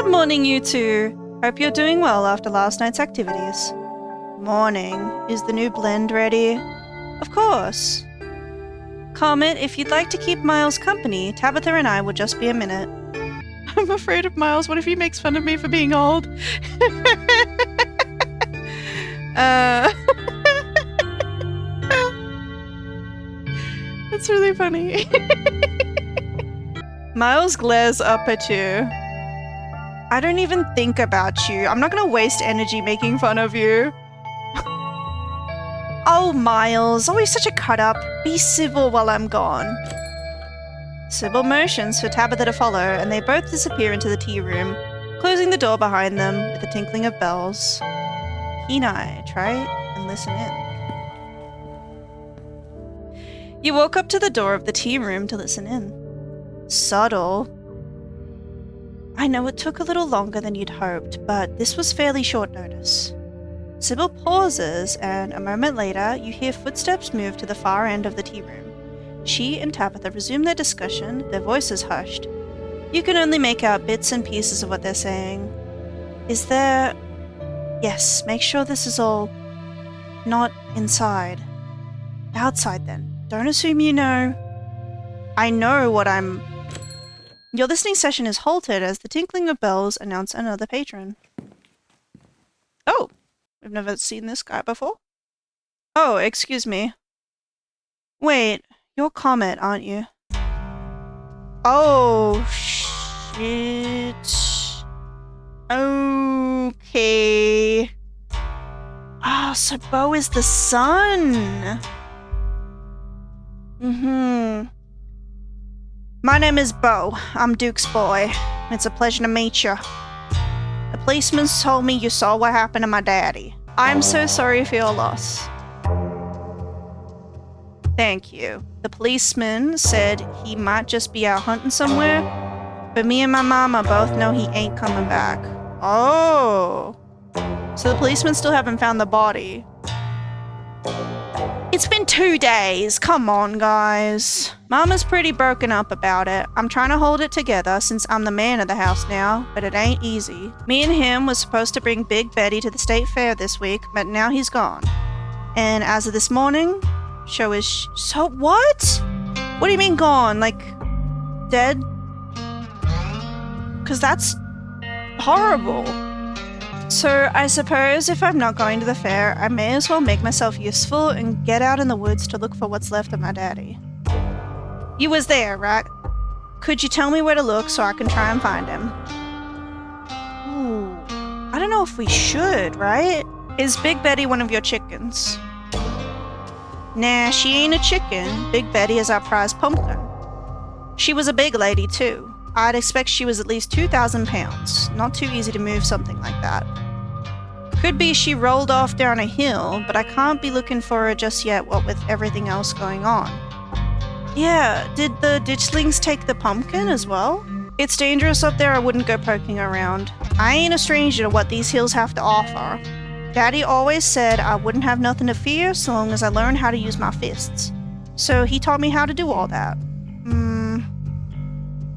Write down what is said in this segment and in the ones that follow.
Good morning, you two. Hope you're doing well after last night's activities. Morning. Is the new blend ready? Of course. Comet, if you'd like to keep Miles company, Tabitha and I will just be a minute. I'm afraid of Miles. What if he makes fun of me for being old? That's really funny. Miles glares up at you. I don't even think about you. I'm not gonna waste energy making fun of you. Oh, Miles, always such a cut-up. Be civil while I'm gone. Sybil motions for Tabitha to follow, and they both disappear into the tea room, closing the door behind them with the tinkling of bells. Keen-eye, try and listen in. You walk up to the door of the tea room to listen in. Subtle. I know it took a little longer than you'd hoped, but this was fairly short notice. Sybil pauses, and a moment later, you hear footsteps move to the far end of the tea room. She and Tabitha resume their discussion, their voices hushed. You can only make out bits and pieces of what they're saying. Is there... Yes, make sure this is all... not inside. Outside, then. Don't assume you know. I know what I'm... Your listening session is halted as the tinkling of bells announce another patron. Oh, we've never seen this guy before. Oh, excuse me. Wait, you're Comet, aren't you? Oh, shit. Okay. Ah, so Bo is the sun. My name is Bo. I'm Duke's boy. It's a pleasure to meet you. The policeman told me you saw what happened to my daddy. I'm so sorry for your loss. Thank you. The policeman said he might just be out hunting somewhere, but me and my mama both know he ain't coming back. Oh. So the policemen still haven't found the body. It's been 2 days. Come on, guys. Mama's pretty broken up about it. I'm trying to hold it together since I'm the man of the house now, but it ain't easy. Me and him was supposed to bring Big Betty to the state fair this week, but now he's gone. And as of this morning, show is... So what? What do you mean gone? Like, dead? Because that's horrible. So I suppose if I'm not going to the fair, I may as well make myself useful and get out in the woods to look for what's left of my daddy. You was there, right? Could you tell me where to look so I can try and find him? Ooh, I don't know if we should, right? Is Big Betty one of your chickens? Nah, she ain't a chicken. Big Betty is our prize pumpkin. She was a big lady too. I'd expect she was at least 2,000 pounds. Not too easy to move something like that. Could be she rolled off down a hill, but I can't be looking for her just yet, what with everything else going on. Yeah, did the ditchlings take the pumpkin as well? It's dangerous up there, I wouldn't go poking around. I ain't a stranger to what these hills have to offer. Daddy always said I wouldn't have nothing to fear so long as I learned how to use my fists. So he taught me how to do all that.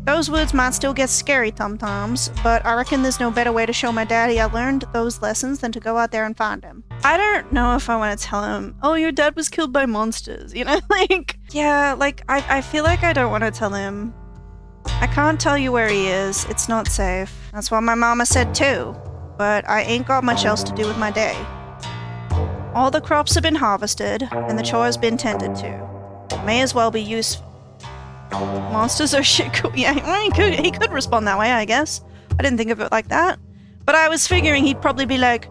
Those woods might still get scary sometimes, but I reckon there's no better way to show my daddy I learned those lessons than to go out there and find him. I don't know if I want to tell him, oh, your dad was killed by monsters, you know? I feel like I don't want to tell him. I can't tell you where he is. It's not safe. That's what my mama said too. But I ain't got much else to do with my day. All the crops have been harvested, and the chores been tended to. May as well be useful. Monsters are shit cool. Yeah, he could respond that way, I guess. I didn't think of it like that. But I was figuring he'd probably be like,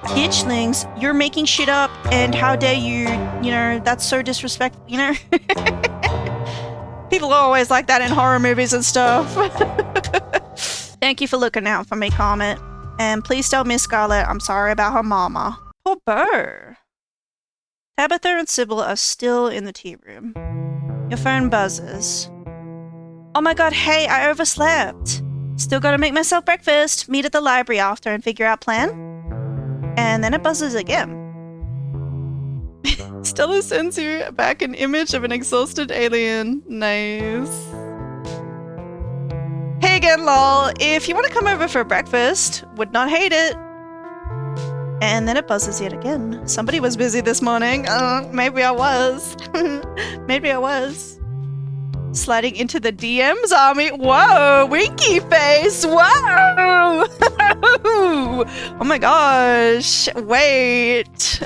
ditchlings, you're making shit up, and how dare you, that's so disrespectful, People are always like that in horror movies and stuff. Thank you for looking out for me, Comet. And please tell Miss Scarlet I'm sorry about her mama. Poor Bo. Tabitha and Sybil are still in the tea room. Your phone buzzes. Oh my god, hey, I overslept. Still gotta make myself breakfast, meet at the library after and figure out plan. And then it buzzes again. Stella sends you back an image of an exhausted alien. Nice. Hey again, lol. If you want to come over for breakfast, would not hate it. And then it buzzes yet again. Somebody was busy this morning. Maybe I was. Maybe I was. Sliding into the DMs army. Whoa, winky face. Whoa. Oh my gosh. Wait.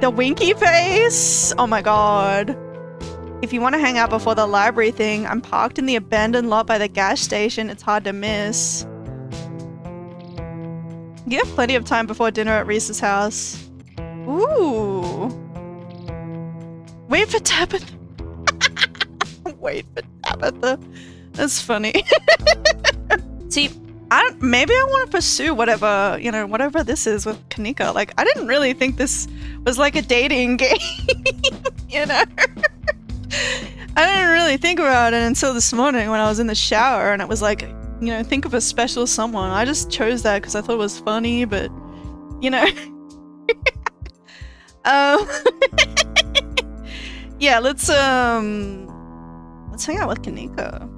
The winky face? Oh my god. If you want to hang out before the library thing, I'm parked in the abandoned lot by the gas station. It's hard to miss. You have plenty of time before dinner at Reese's house. Ooh. Wait for Tabitha. Wait for Tabitha. That's funny. See, maybe I want to pursue whatever, you know, whatever this is with Kanika. Like, I didn't really think this was like a dating game, you know? I didn't really think about it until this morning when I was in the shower and it was like, you know, think of a special someone. I just chose that because I thought it was funny, but, you know. Yeah, let's hang out with Kanika.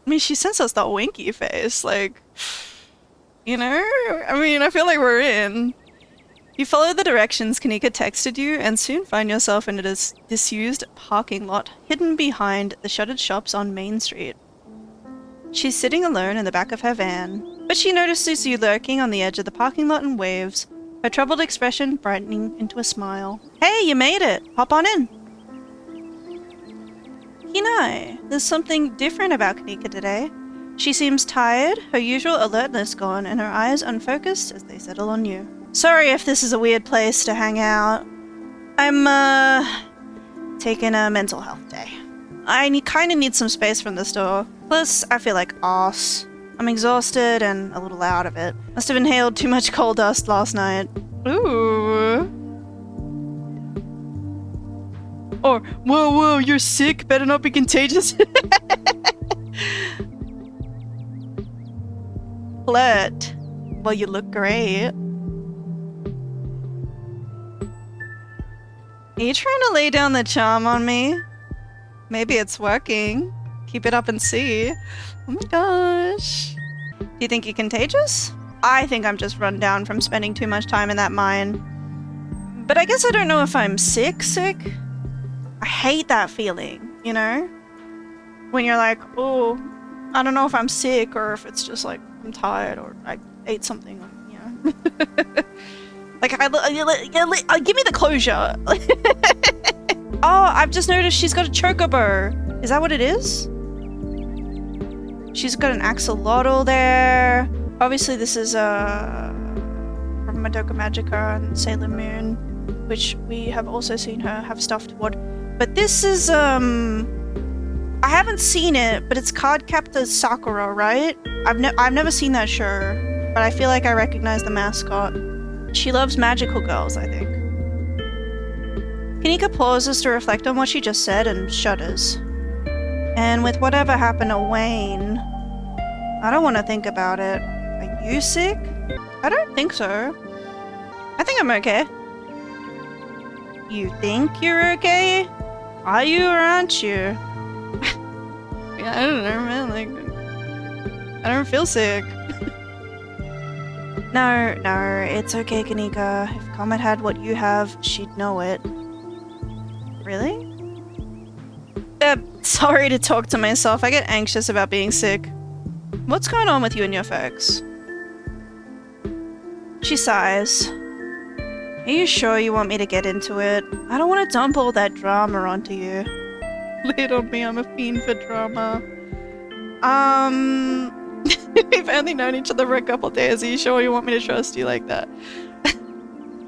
I mean, she sends us the winky face, like, you know? I mean, I feel like we're in. You follow the directions Kanika texted you and soon find yourself in a disused parking lot hidden behind the shuttered shops on Main Street. She's sitting alone in the back of her van, but she notices you lurking on the edge of the parking lot and waves, her troubled expression brightening into a smile. Hey, you made it! Hop on in! Hinai, there's something different about Kanika today. She seems tired, her usual alertness gone, and her eyes unfocused as they settle on you. Sorry if this is a weird place to hang out. I'm, taking a mental health day. I kinda need some space from the store. Plus, I feel like arse. I'm exhausted and a little out of it. Must have inhaled too much coal dust last night. Ooh. Or, whoa, you're sick, better not be contagious. Flirt. Well, you look great. Are you trying to lay down the charm on me? Maybe it's working. Keep it up and see. Oh my gosh. Do you think you're contagious? I think I'm just run down from spending too much time in that mine. But I guess I don't know if I'm sick. I hate that feeling, you know? When you're like, oh, I don't know if I'm sick or if it's just like I'm tired or I ate something, you know? Like, give me the closure. Oh, I've just noticed she's got a chocobo. Is that what it is? She's got an axolotl there. Obviously, this is from Madoka Magica and Sailor Moon, which we have also seen her have stuffed wood. But this is, I haven't seen it, but it's Cardcaptor Sakura, right? I've never seen that show, but I feel like I recognize the mascot. She loves magical girls, I think. Kanika pauses to reflect on what she just said and shudders. And with whatever happened to Wayne, I don't want to think about it. Are you sick? I don't think so. I think I'm okay. You think you're okay? Are you or aren't you? Yeah, I don't know, man. Like, I don't feel sick. No, it's okay, Kanika. If Comet had what you have, she'd know it. Really? Sorry to talk to myself. I get anxious about being sick. What's going on with you and your folks? She sighs. Are you sure you want me to get into it? I don't want to dump all that drama onto you. Lay it on me, I'm a fiend for drama. We've only known each other for a couple days. Are you sure you want me to trust you like that?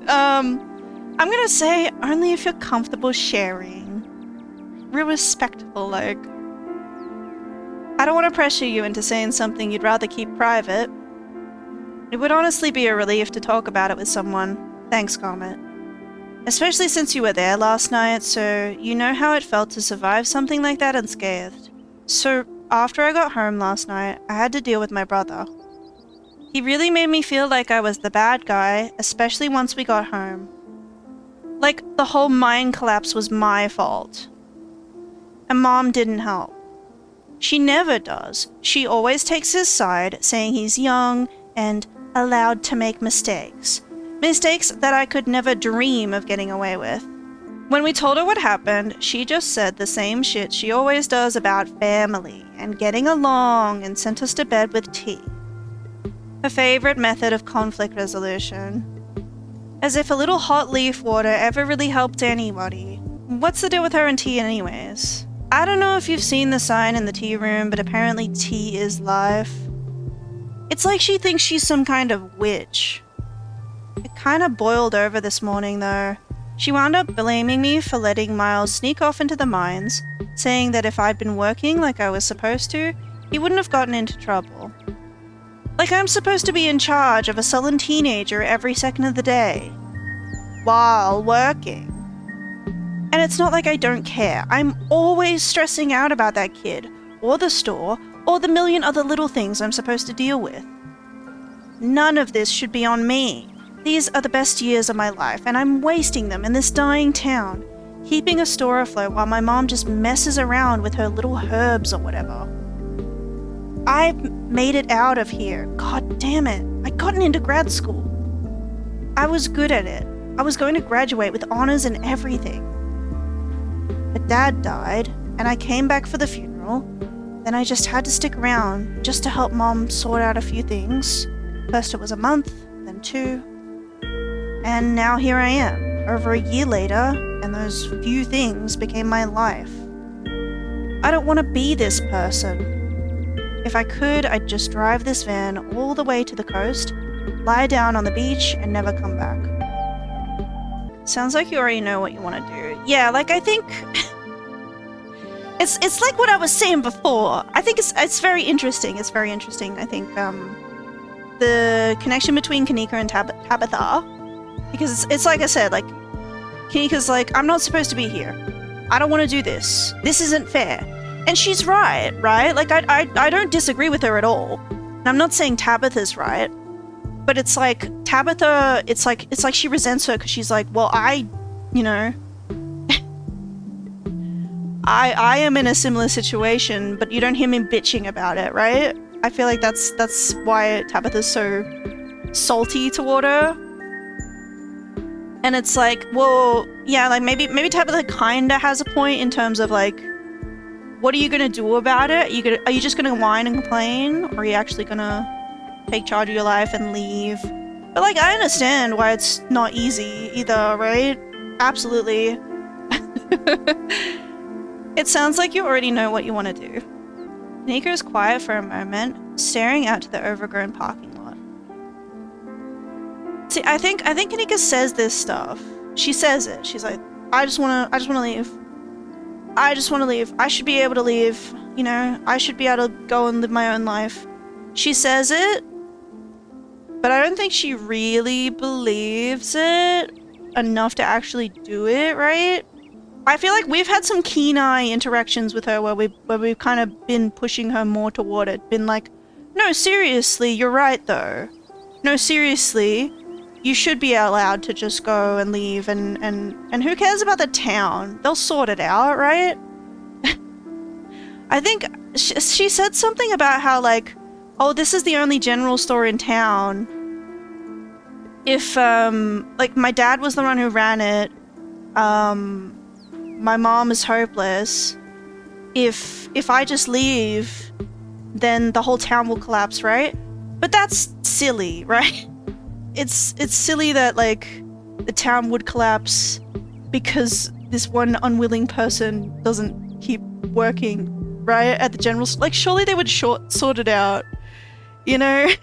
I'm gonna say only if you're comfortable sharing. Real respectful, like. I don't want to pressure you into saying something you'd rather keep private. It would honestly be a relief to talk about it with someone. Thanks, Comet. Especially since you were there last night, so you know how it felt to survive something like that unscathed. So, after I got home last night, I had to deal with my brother. He really made me feel like I was the bad guy, especially once we got home. Like, the whole mine collapse was my fault. And Mom didn't help. She never does. She always takes his side, saying he's young and allowed to make mistakes. Mistakes that I could never dream of getting away with. When we told her what happened, she just said the same shit she always does about family and getting along and sent us to bed with tea. Her favorite method of conflict resolution. As if a little hot leaf water ever really helped anybody. What's the deal with her and tea anyways? I don't know if you've seen the sign in the tea room, but apparently tea is life. It's like she thinks she's some kind of witch. It kind of boiled over this morning though. She wound up blaming me for letting Miles sneak off into the mines, saying that if I'd been working like I was supposed to, he wouldn't have gotten into trouble. Like I'm supposed to be in charge of a sullen teenager every second of the day. While working. And it's not like I don't care. I'm always stressing out about that kid, or the store, or the million other little things I'm supposed to deal with. None of this should be on me. These are the best years of my life, and I'm wasting them in this dying town, keeping a store afloat while my mom just messes around with her little herbs or whatever. I've made it out of here. God damn it. I'd gotten into grad school. I was good at it. I was going to graduate with honors and everything. But Dad died, and I came back for the funeral. Then I just had to stick around just to help Mom sort out a few things. First it was a month, then 2. And now here I am, over a year later, and those few things became my life. I don't want to be this person. If I could, I'd just drive this van all the way to the coast, lie down on the beach, and never come back. Sounds like you already know what you want to do. Yeah, like I think... it's like what I was saying before. I think it's very interesting. It's very interesting. I think the connection between Kanika and Tabitha... Because it's like I said, like, Kanika's like, I'm not supposed to be here. I don't want to do this. This isn't fair. And she's right? Like, I don't disagree with her at all. And I'm not saying Tabitha's right. But it's like, Tabitha, it's like she resents her because she's like, well, I am in a similar situation, but you don't hear me bitching about it, right? I feel like that's why Tabitha's so salty toward her. And it's like, well, yeah, like maybe Tabitha kinda has a point in terms of like, what are you gonna do about it? Are you just gonna whine and complain? Or are you actually gonna take charge of your life and leave? But like, I understand why it's not easy either, right? Absolutely. It sounds like you already know what you want to do. Kanika is quiet for a moment, staring out to the overgrown parking lot. See, I think Kanika says this stuff. She says it. She's like, I just wanna leave. I just wanna leave. I should be able to leave. I should be able to go and live my own life. She says it, but I don't think she really believes it enough to actually do it, right? I feel like we've had some keen eye interactions with her where we've kind of been pushing her more toward it. Been like, no, seriously, you're right though. No, seriously. You should be allowed to just go and leave and who cares about the town? They'll sort it out, right? I think she said something about how like, oh, this is the only general store in town. If, like my dad was the one who ran it, my mom is hopeless. If I just leave, then the whole town will collapse, right? But that's silly, right? It's silly that, like, the town would collapse because this one unwilling person doesn't keep working, right? At the general... Like, surely they would sort it out, I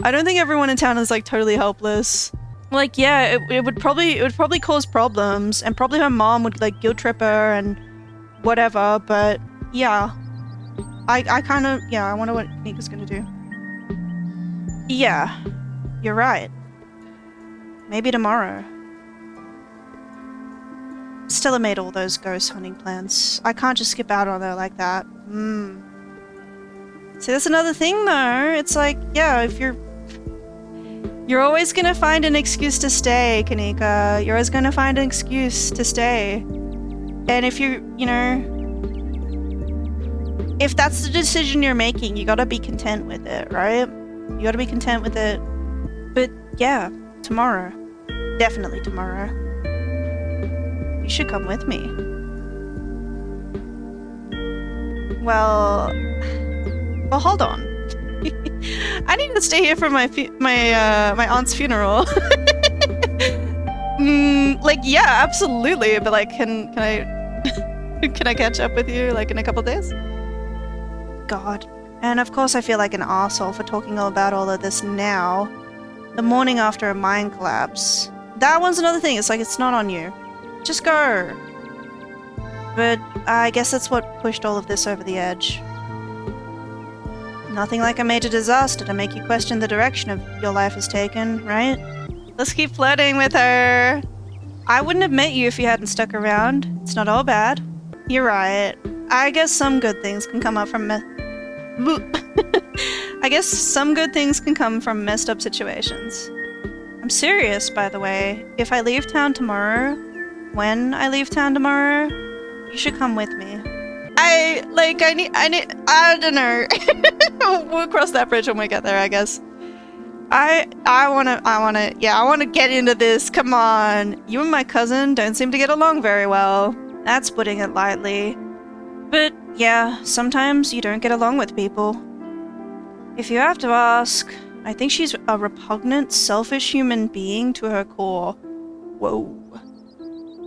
don't think everyone in town is, like, totally helpless. Like, yeah, it would probably cause problems, and probably her mom would, like, guilt trip her and whatever, but, yeah. I kind of... Yeah, I wonder what Nika's gonna do. Yeah. You're right. Maybe tomorrow. Stella made all those ghost hunting plans. I can't just skip out on her like that. See, that's another thing though. It's like, yeah, if you're always gonna find an excuse to stay, Kanika. You're always gonna find an excuse to stay. And if if that's the decision you're making, you gotta be content with it, right? You gotta be content with it. But yeah, tomorrow. Definitely tomorrow. You should come with me. Well, hold on. I need to stay here for my aunt's funeral. Like, yeah, absolutely. But like, can I can I catch up with you like in a couple days? God. And of course I feel like an asshole for talking about all of this now. The morning after a mine collapse. That one's another thing. It's like, it's not on you. Just go. But I guess that's what pushed all of this over the edge. Nothing like a major disaster to make you question the direction of your life has taken, right? Let's keep flirting with her. I wouldn't have met you if you hadn't stuck around. It's not all bad. You're right. I guess some good things can come up from I guess some good things can come from messed up situations. I'm serious, by the way. If I leave town tomorrow, when I leave town tomorrow, you should come with me. I don't know. We'll cross that bridge when we get there, I guess. I wanna get into this. Come on. You and my cousin don't seem to get along very well. That's putting it lightly. But yeah, sometimes you don't get along with people. If you have to ask, I think she's a repugnant, selfish human being to her core. Whoa.